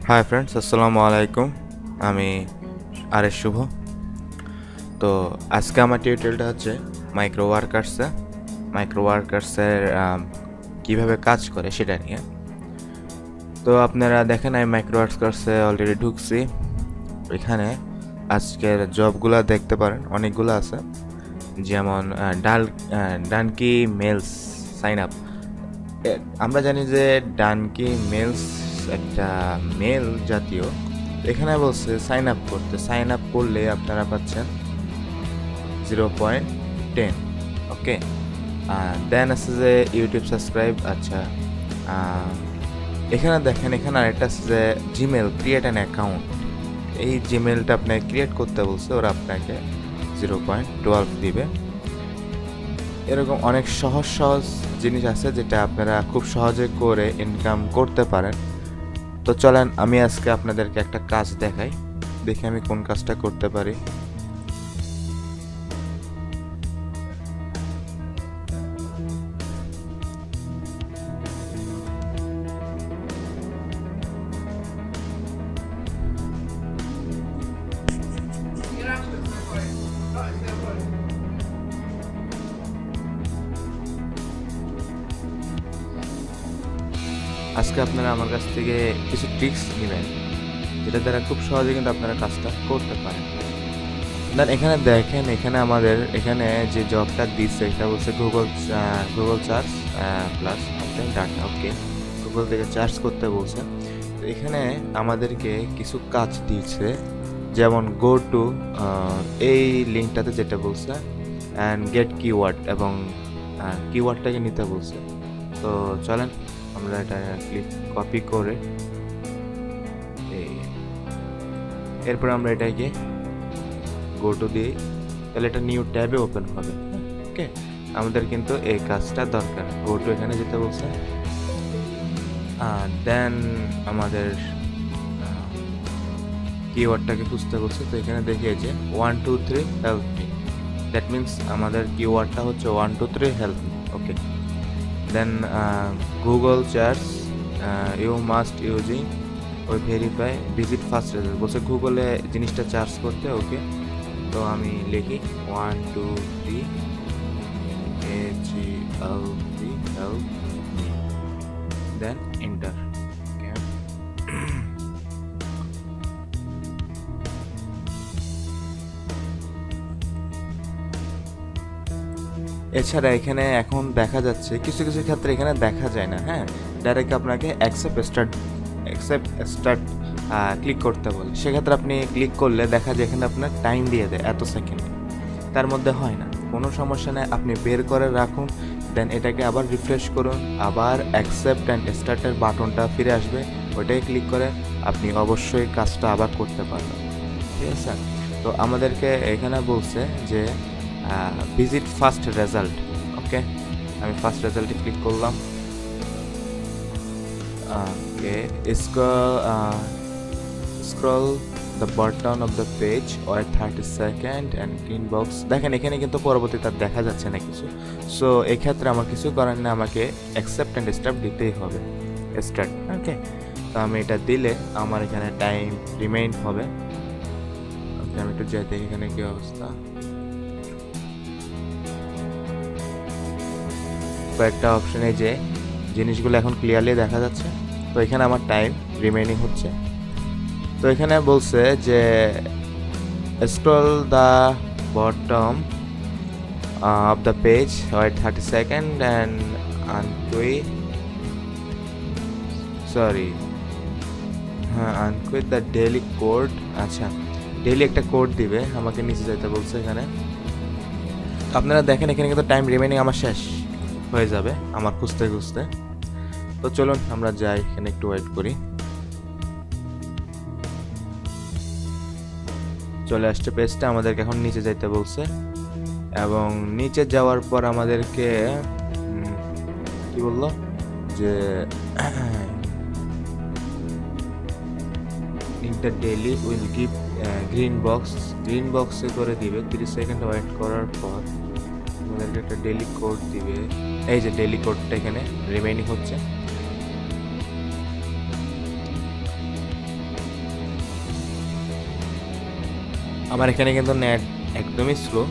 Hi friends, আসসালামু আলাইকুম। আমি আরেশ শুভ। তো আজকে আমার টিউটোরিয়ালটা হচ্ছে মাইক্রো ওয়ার্কার্সের কীভাবে কাজ করে সেটা নিয়ে। তো আপনারা দেখেন, আমি মাইক্রো ওয়ার্কার্সে অলরেডি ঢুকছি। এখানে আজকের জবগুলো দেখতে পারেন, অনেকগুলো আছে। যেমন ডানকি মেলস সাইন আপ। আমরা জানি যে ডানকি মেলস একটা মেল জাতীয়। এখানে বলছে সাইন আপ করতে। সাইন আপ করলে আপনারা পাচ্ছেন 0.10। ওকে, দেন আছে যে ইউটিউব সাবস্ক্রাইব। আচ্ছা, এখানে দেখেন, এখানে আরেকটা আছে যে জিমেল ক্রিয়েট অ্যান অ্যাকাউন্ট। এই জিমেলটা আপনাকে ক্রিয়েট করতে বলছে, ওরা আপনাকে 0.12 দিবে। এরকম অনেক সহজ জিনিস আছে যেটা আপনারা খুব সহজে করে ইনকাম করতে পারেন। তো চলেন আমি আজকে আপনাদেরকে একটা কাজ দেখাই, দেখি আমি কোন কাজটা করতে পারি। আজকে আপনারা আমার কাছ থেকে কিছু ট্রিক্স নেবেন, যেটা দ্বারা খুব সহজে কিন্তু আপনারা কাজটা করতে পারেন। দেন এখানে দেখেন, এখানে যে জবটা দিচ্ছে এটা বলছে গুগল সার্চ প্লাস ডাটা। ওকে, গুগল থেকে সার্চ করতে বলছে। তো এখানে আমাদেরকে কিছু কাজ দিয়েছে, যেমন গো টু এই লিঙ্কটাতে যেটা বলছে অ্যান্ড গেট কিওয়ার্ড, এবং কিওয়ার্ডটাকে নিতে বলছে। তো চলেন আমরা এটা কপি করে এরপর আমরা এটাকে গো টু দিই, তাহলে এটা নিউ ট্যাবে ওপেন হবে। ওকে, আমাদের কিন্তু এই কাজটা দরকার। গো টু এখানে যেতে বলছে, দেন আমাদের কিওয়ার্ডটাকে খুঁজতে বলছে। তো এখানে দেখি যে 1 2 3 হেল্প মি, দ্যাট মিনস আমাদের কিওয়ার্ডটা হচ্ছে 1 2 3 help me. Okay, then Google search you must using ওই ভেরিফাই ভিজিট ফার্স্ট রেজাল্ট বলছে গুগলে জিনিসটা সার্চ করতে। ওকে, তো আমি লিখি 1 2 3 HELP দেন এন্টার। এছাড়া এখানে এখন দেখা যাচ্ছে কিছু ক্ষেত্রে এখানে দেখা যায় না। হ্যাঁ, ডাইরেক্ট আপনাকে অ্যাকসেপ্ট স্টার্ট ক্লিক করতে বলে। সেক্ষেত্রে আপনি ক্লিক করলে দেখা যায় এখানে আপনার টাইম দিয়ে দেয় এত সেকেন্ড, তার মধ্যে হয় না, কোনো সমস্যা নেই। আপনি বের করে রাখুন, দেন এটাকে আবার রিফ্রেশ করুন, আবার অ্যাকসেপ্ট অ্যান্ড স্টার্টের বাটনটা ফিরে আসবে, ওইটাই ক্লিক করে আপনি অবশ্যই কাজটা আবার করতে পারবেন। ঠিক আছে, তো আমাদেরকে এখানে বলছে যে ভিজিট ফার্স্ট রেজাল্ট। ওকে, আমি ফার্স্ট রেজাল্টে ক্লিক করলাম। ওকে, scroll the bottom of the page or 30 second and green box। দেখেন এখানে কিন্তু পরবর্তীতে দেখা যাচ্ছে না কিছু। সো এই ক্ষেত্রে আমার কিছু করার না, আমাকে অ্যাকসেপ্ট অ্যান্ড স্টার্ট দিতেই হবে, স্টার্ট। ওকে, তো আমি এটা দিলে আমার এখানে টাইম রিমেইন হবে। ওকে, আমি একটু যাই দেখি এখানে কি অবস্থা। কয়েকটা অপশনে যে জিনিসগুলো এখন ক্লিয়ারলি দেখা যাচ্ছে। তো এখানে আমার টাইম রিমেইনিং হচ্ছে। তো এখানে বলছে যে scroll the bottom of the page wait 30 second and আনকুইট দ্য ডেইলি কোড। আচ্ছা, ডেইলি একটা কোড দিবে আমাকে, নিচে যেতে বলছে এখানে। আপনারা দেখেন এখানে কিন্তু টাইম রিমেইনিং আমার শেষ হয়ে যাবে আমার খুঁজতে। তো চলুন আমরা যাই, এখানে একটু ওয়েট করি। চলে আসছে পেজটা, আমাদেরকে এখন নিচে যাইতে বলছে, এবং নিচে যাওয়ার পর আমাদেরকে কি বললো যে inter daily will give green বক্সে করে দিবে। 30 সেকেন্ড ওয়েট করার পর আমাদেরকে একটা ডেইলি কোড দিবে। এই যে ডেইলি কোডটা এখানে রিমেইনিং হচ্ছে। আমার এখানে কিন্তু নেট একদমই স্লো।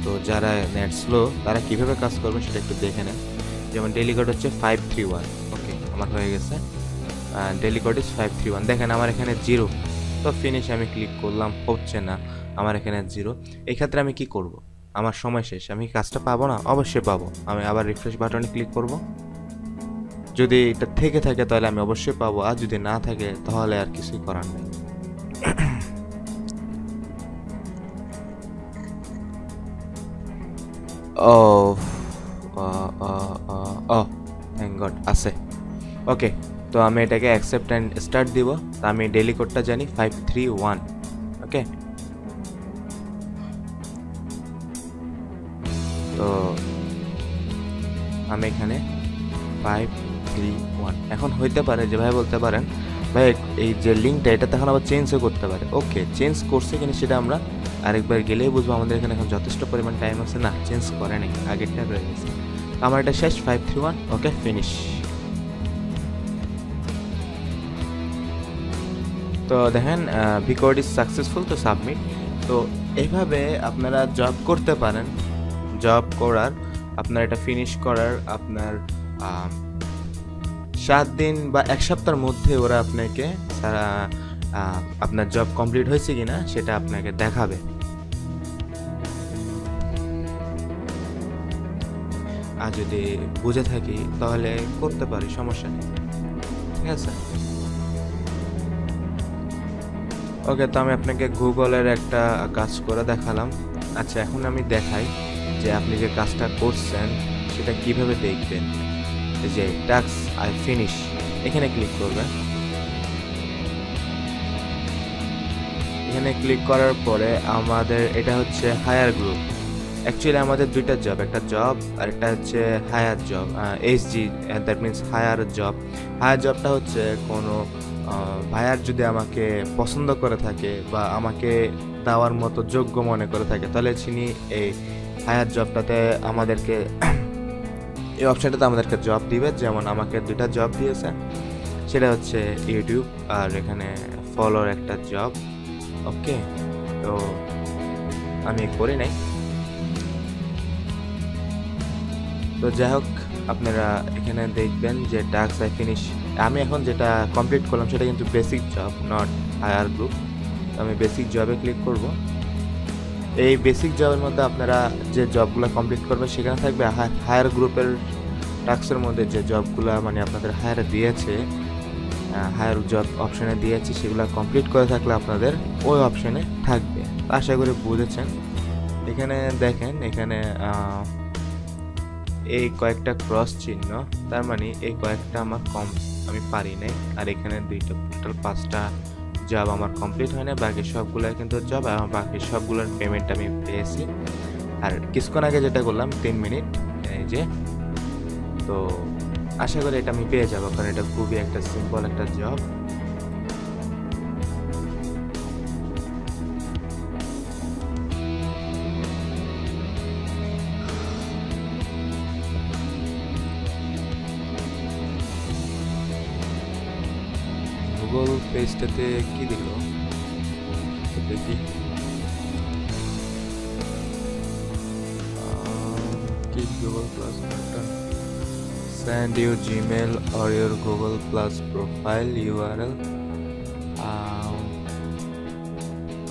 তো যারা নেট স্লো তারা কিভাবে কাজ করবে সেটা একটু দেখে নেন। যেমন ডেইলি কোড হচ্ছে 531। ওকে, আমার হয়ে গেছে। Daily code is 531। দেখেন আমার এখানে 0। তো ফিনিশ আমি ক্লিক করলাম, হচ্ছে না, আমার এখানে 0। এই ক্ষেত্রে আমি কি করব? আমার সময় শেষ, আমি কাজটা পাবো না? অবশ্যই পাবো। আমি আবার রিফ্রেশ বাটনে ক্লিক করব। যদি এটা থেকে থাকে তাহলে আমি অবশ্যই পাবো, আর যদি না থাকে তাহলে আর কিছুই করার নেই। ও থ্যাংক গড আছে। ওকে, তো আমি এটাকে অ্যাকসেপ্ট অ্যান্ড স্টার্ট দিব। তো আমি ডেইলি কোডটা জানি 531। ওকে, তো আমি এখানে 531। এখন হইতে পারে যে ভাই বলতে পারেন ভাই এই যে লিঙ্কটা এটা তখন আবার চেঞ্জও করতে পারে। ওকে, চেঞ্জ করছে কিনা সেটা আমরা আরেকবার গেলেই বুঝবো। আমাদের এখানে এখন যথেষ্ট পরিমাণ টাইম আছে। না, চেঞ্জ করে নেই, আগেরটা রয়ে গেছে। আমার এটা শেষ 531। ওকে, ফিনিশ। তো দেখেন ভিকোড ইজ সাকসেসফুল, তো সাবমিট। তো এইভাবে আপনারা জব করতে পারেন। জব করার আপনার এটা ফিনিশ করার আপনার 7 দিন বা 1 সপ্তাহের মধ্যে ওরা আপনাকে আপনার জব কমপ্লিট হয়েছে কিনা সেটা আপনাকে দেখাবে। আর যদি বুঝে থাকি তাহলে করতে পারি, সমস্যা নেই। ঠিক আছে। ওকে, তো আমি আপনাকে গুগলের একটা কাজ করে দেখালাম। আচ্ছা, এখন আমি দেখাই যে আপনি যে কাজটা করছেন সেটা কিভাবে দেখবেন। এই যে টাস্ক আই ফিনিশ, এখানে ক্লিক করবেন। এখানে ক্লিক করার পরে আমাদের এটা হচ্ছে হায়ার গ্রুপ। অ্যাকচুয়ালি আমাদের দুইটা জব, একটা জব আর একটা হচ্ছে higher job. H G, that means higher job. Higher জবটা হচ্ছে কোনো ভাইয়ার যদি আমাকে পছন্দ করে থাকে বা আমাকে দেওয়ার মতো যোগ্য মনে করে থাকে তাহলে তিনি এই হায়ার জবটাতে আমাদেরকে এই অপশানটাতে আমাদেরকে জব দিবে। যেমন আমাকে দুইটা জব দিয়েছে, সেটা হচ্ছে ইউটিউব আর এখানে ফলোর একটা জব। ওকে, তো আমি করি নাই। তো যাই হোক, আপনারা এখানে দেখবেন যে টাস্ক আই ফিনিশ। আমি এখন যেটা কমপ্লিট করলাম সেটা কিন্তু basic job, not higher group. আমি বেসিক জবে ক্লিক করব। এই বেসিক জবের মধ্যে আপনারা যে জবগুলো কমপ্লিট করবেন সেখানে থাকবে হায়ার গ্রুপের টাস্কের মধ্যে যে জবগুলো মানে আপনাদের হায়ার দিয়েছে, হায়ার জব অপশানে দিয়েছে, সেগুলো কমপ্লিট করে থাকলে আপনাদের ওই অপশানে থাকবে। আশা করি বুঝেছেন। এখানে দেখেন, এখানে এই কয়েকটা ক্রস চিহ্ন, তার মানে এই কয়েকটা আমার আমি পারি নাই। আর এখানে দুইটা, টোটাল 5টা জব আমার কমপ্লিট হয় না। বাকি সবগুলো কিন্তু জব, আর বাকি সবগুলোর পেমেন্ট আমি পেয়েছি। আর কিছুক্ষণ আগে যেটা করলাম 3 মিনিট, এই যে, তো আশা করি এটা আমি পেয়ে যাবো, কারণ এটা খুবই একটা সিম্পল একটা জব। গুগল পেজটাতে কি দিল দেখি। Click Google Plus button. Send your Gmail or your Google Plus profile URL.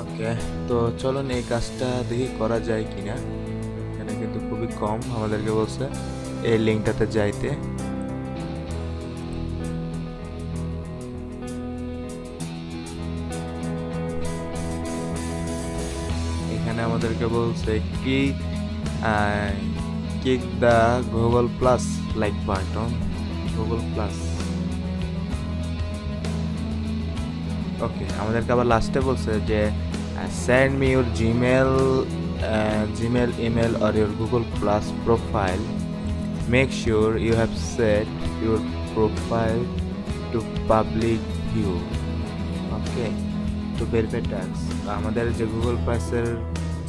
ওকে, তো চলুন এই কাজটা দেখি করা যায় কিনা। এখানে কিন্তু খুবই কম আমাদেরকে বলছে এই লিঙ্কটাতে যাইতে। এখানে আমাদেরকে বলছে kick the Google plus like button, Google plus. Okay, আমাদেরকে আবার লাস্টে বলছে যে send me your gmail email or your Google Plus profile. Make sure you have set your profile to public view. Okay, to verify tags. আমাদের যে Google প্লাসের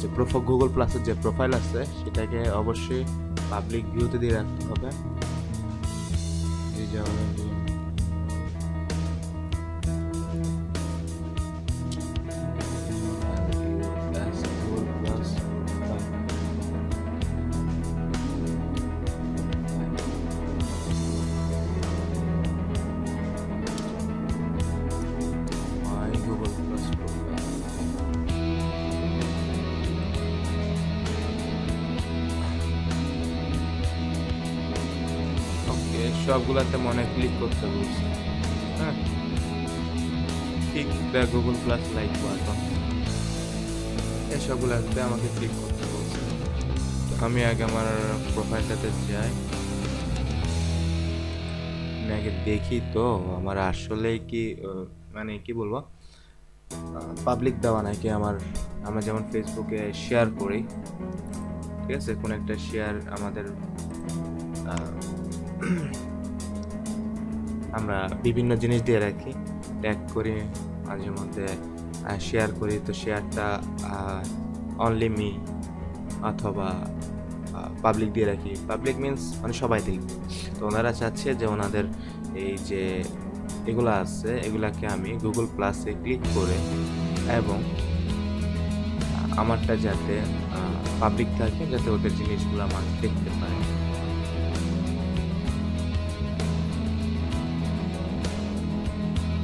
যে Google প্লাসের যে প্রোফাইল আছে সেটাকে অবশ্যই পাবলিক ভিউতে দিয়ে রাখতে হবে। এই যে সবগুলাতে মনে ক্লিক করতে বলছে। হ্যাঁ, ঠিক গুগল প্লাস লাইক বাটন এসবগুলাতে আমাকে ক্লিক করতে বলছে। আমি আগে আমার প্রোফাইলটাতে যাই, আমি আগে দেখি তো আমার আসলে কি মানে কি বলবো, পাবলিক দেওয়া নাকি আমরা যেমন ফেসবুকে শেয়ার করি, ঠিক আছে, কোন একটা শেয়ার আমাদের আমরা বিভিন্ন জিনিস দিয়ে রাখি, ট্যাগ করি, মাঝে মধ্যে শেয়ার করি, তো শেয়ারটা অনলি মি অথবা পাবলিক দিয়ে রাখি। পাবলিক মিনস মানে সবাই দেখবে। তো ওনারা চাচ্ছে যে ওনাদের এই যে এগুলা আছে এগুলাকে আমি গুগল প্লাসে ক্লিক করে এবং আমারটা যাতে পাবলিক থাকে, যাতে ওদের জিনিসগুলো আমার দেখতে পারে।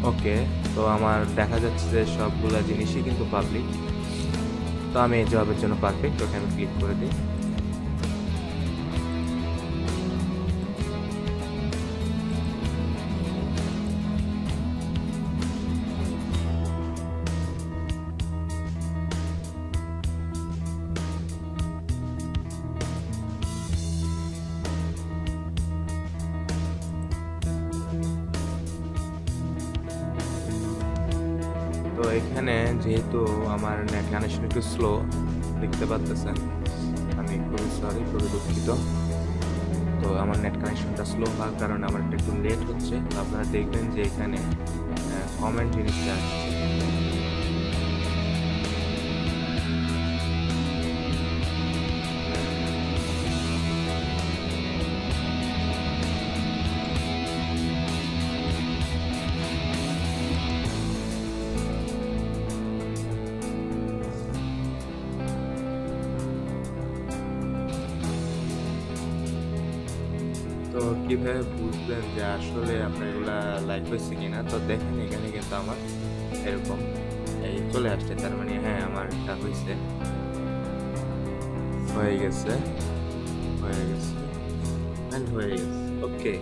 ওকে, তো আমার দেখা যাচ্ছে যে সবগুলা জিনিসই কিন্তু পাবলিক। তো আমি এই জবের জন্য পারফেক্ট, ওকে আমি ক্লিক করে দিই। তো এখানে যেহেতু আমার নেট কানেকশন একটু স্লো দেখতে পাচ্ছেন, আমি খুবই সরি, খুবই দুঃখিত। তো আমার নেট কানেকশনটা স্লো হওয়ার কারণে আমার একটু লেট হচ্ছে। তো আপনারা দেখবেন যে এখানে কমেন্ট জিনিসটা আসছে। তো কিভাবে বুঝবেন যে আসলে আপনার এগুলা লাইক হয়েছে কিনা? তো দেখেন এখানে কিন্তু আমার এরকম এই চলে আসছে, তার মানে হ্যাঁ আমার এটা হয়েছে, হয়ে গেছে, হয়ে গেছে, হয়ে গেছে। ওকে,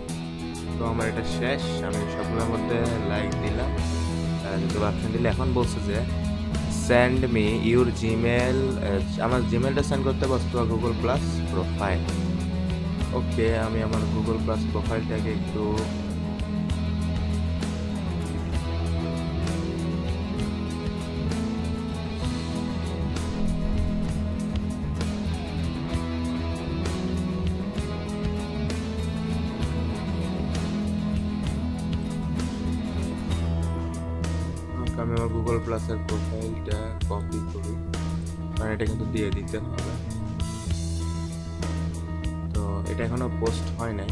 তো আমার এটা শেষ। আমি সবগুলোর মধ্যে লাইক দিলাম, দুটো অপশন দিলে এখন বলছে যে সেন্ড মি ইউর জিমেল, আমার জিমেলটা সেন্ড করতে বলছে গুগল প্লাস প্রোফাইল। ওকে, আমি আমার গুগল প্লাস প্রোফাইলটাকে একটু আমি আমার গুগল প্লাসের প্রোফাইলটা কপি করি, কারণ এটা কিন্তু দিয়ে দিতে হবে। তো এটা এখনো পোস্ট হয় নাই,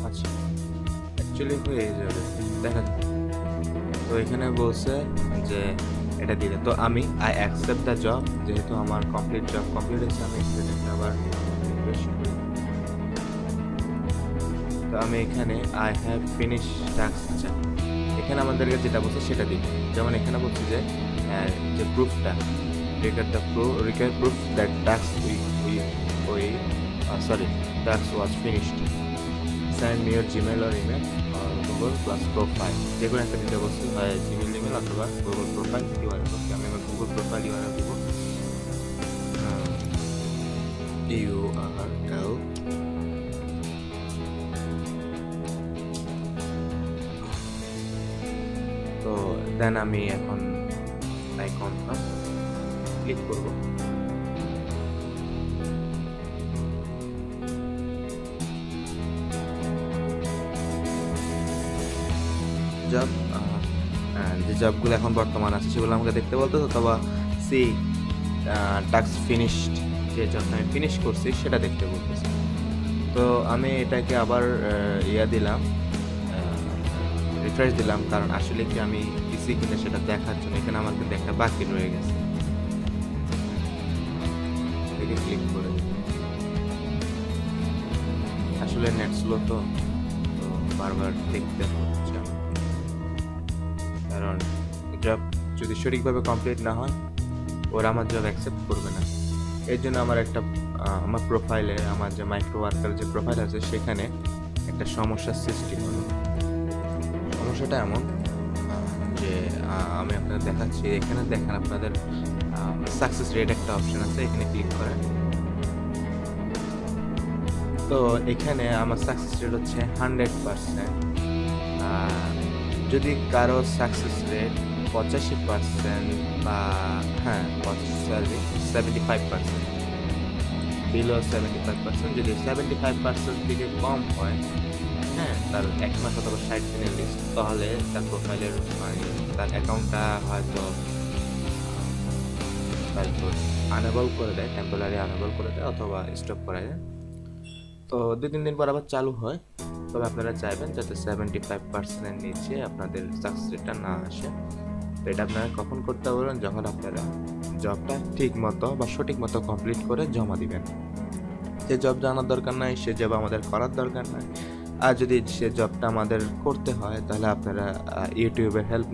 আচ্ছা অ্যাকচুয়ালি হয়ে যাবে, দেখা যাবে। তো এখানে বলছে যে এটা দিলে, তো আমি আই অ্যাকসেপ্ট দ্য জব, যেহেতু আমার কমপ্লিট জব কমপ্লিট হয়েছে। আমি এখানে আবার রিফ্রেশ করি, তো আমি এখানে আই হ্যাভ ফিনিশ টাস্ক, এখানে আমাদেরকে যেটা বলছে সেটা দিই। যেমন এখানে বলছে যে প্রুফটা require proof that task was finished. Send me your Gmail or email or Google plus profile, যে কোনো একটা দিতে বলছে, হয় জিমেল ইমেল অথবা গুগল প্রোফাইল ইউআরএল। ওকে, আমি আমার গুগল প্রোফাইল ইউআরএল দেবো, URL। তো দেন আমি এখন লাইক কনফার্ম ক্লিক করব। জব, যে জবগুলো এখন বর্তমান আছে সেগুলো আমাকে দেখতে বলতো, অথবা সি টাস্ক ফিনিশড, যে জবটা আমি ফিনিশ করছি সেটা দেখতে বলতেছে। তো আমি এটাকে আবার দিলাম, রিফ্রেশ দিলাম, কারণ আসলে কি আমি পিসি কিনা সেটা দেখার জন্য। এখানে আমার কিন্তু একটা বাকি রয়ে গেছে, এটাকে ক্লিক করে আসলে নেট স্লো তো বারবার দেখতে হচ্ছে, কারণ জব যদি সঠিকভাবে কমপ্লিট না হয় ওরা আমার জব অ্যাকসেপ্ট করবে না। এর জন্য আমার একটা আমার প্রোফাইলে, আমার যে মাইক্রো ওয়ার্কার যে প্রোফাইল আছে সেখানে একটা সমস্যার সৃষ্টি হলো। সমস্যাটা এমন যে আমি আপনাদের দেখাচ্ছি। এখানে দেখেন আপনাদের সাকসেস রেট একটা অপশন আছে, এখানে ক্লিক করেন। তো এখানে আমার সাকসেস রেট হচ্ছে 100%। যদি কারো সাকসেস রেট 85% বা 75%, বিলো 75%, যদি 75% থেকে কম হয়, তার 1 মাস অথবা 60 দিনের লিস্ট, তাহলে তার প্রোফাইলের তার অ্যাকাউন্টটা হয়তো আনএবল করে দেয়, টেম্পোরারি আনএবল করে দেয় অথবা স্টপ করে দেয়। তো 2-3 দিন পর আবার চালু হয়। তবে আপনারা চাইবেন যাতে 75%-এর নিচে আপনাদের সাকসেস রেটটা না আসে। তো এটা আপনারা কখন করতে পারবেন? যখন আপনারা জবটা ঠিক মতো বা সঠিক মতো কমপ্লিট করে জমা দিবেন। যে জব জানার দরকার নাই, সে জব আমাদের করার দরকার নাই। আর যদি সে জবটা আমাদের করতে হয়, তাহলে আপনারা ইউটিউবের হেল্প